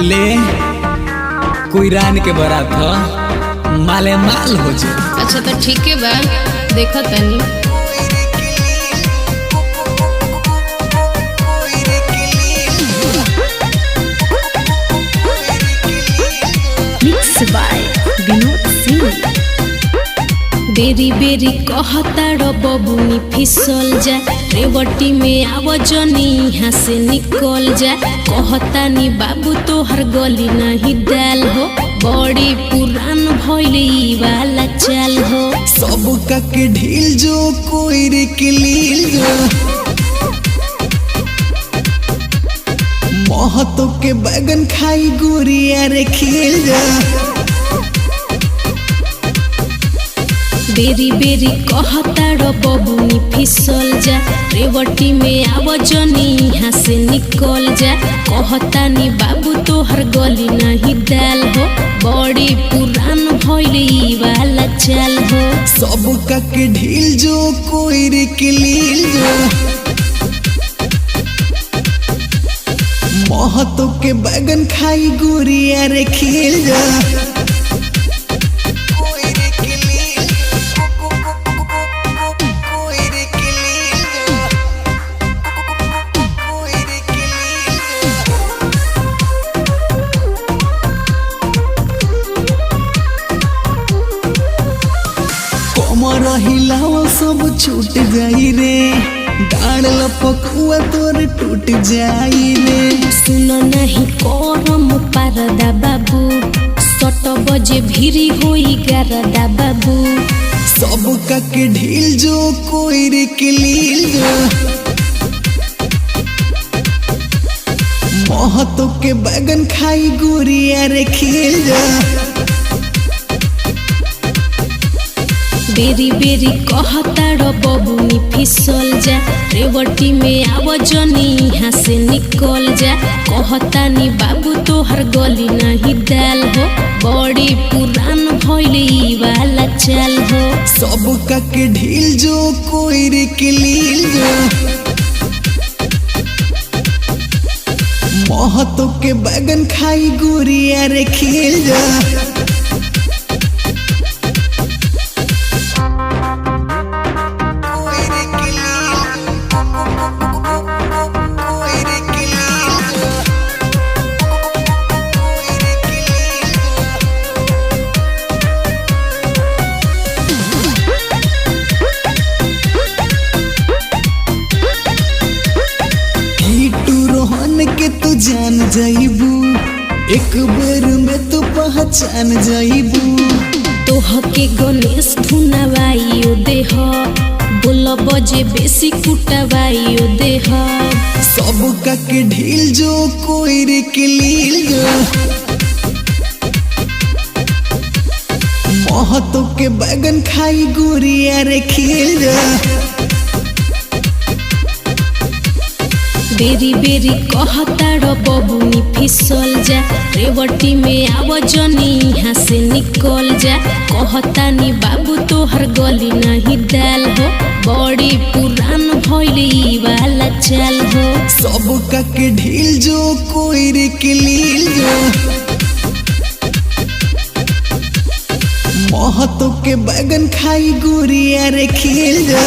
ले कोई रान के बारात ह माले माल हो जाए। अच्छा तो ठीक है बा, देखो तनी। Mix by Vinod Singh. बेरी बेरी कहता बबुनी फिसल जा, रेवटी में आवजनी यहाँ से निकल जा। कहता नी बाबू तोहर गली नहीं डाल हो, बड़ी पुरान भइली वाला चाल हो। सब का के ढील जो कोई रे के लील जो, महतो के बैगन खाई गुरिया रे खिल जा। बेरी बेरी कहता बबुनी फिसल जा, रेवटी में आवजनी यहाँ से निकल जा। कहता नी बाबू तोहर गली नहीं डाल हो, बड़ी पुरान भइली वाला चाल हो। सब का के ढील जो कोई रे के लील जो, महतो के बैगन खाई गुरिया रे खिल जा। हिलाओ सब छूट जाई रे, डाल लपकुआ तोर टूट जाई रे। सुनो नहीं करम पारदा बाबू, 7 बजे भिरी होई गारदा बाबू। सब का के ढील जो कोई रे के लील जो, महतो के बैगन खाई गुरिया रे खिल जा। बेरी बेरी कहता बबुनी फिसल जा, रेवटी में आवजनी यहाँ से निकल जा। कहता नी बाबू तोहर गली नहीं डाल हो, बड़ी पुरान भइली वाला चाल हो। सब का के ढील जो कोई रे के लील जो, महतो के बैगन खाई गुरिया रे खिल जा। के तू जान जाइबू, एक बेर में तू पहचान जाइबू। तोह के गणेश धुनावाइयो देह, बोल बजे बेसी कुटावाइयो देह। सब का के ढील जो कोई रे के लील जो, महतो के बैगन खाई गुरिया रे खिल जा। बेरी बेरी कहता बबुनी फिसल जा, रेवटी में आवजनी यहाँ से निकल जा। कहता नी बाबू तोहर गली नहीं डाल हो, बड़ी पुरान भइली वाला चाल हो। सब का के ढील जो कोई रे के लील जो, महतो के बैगन खाई गुरिया रे खिल जा।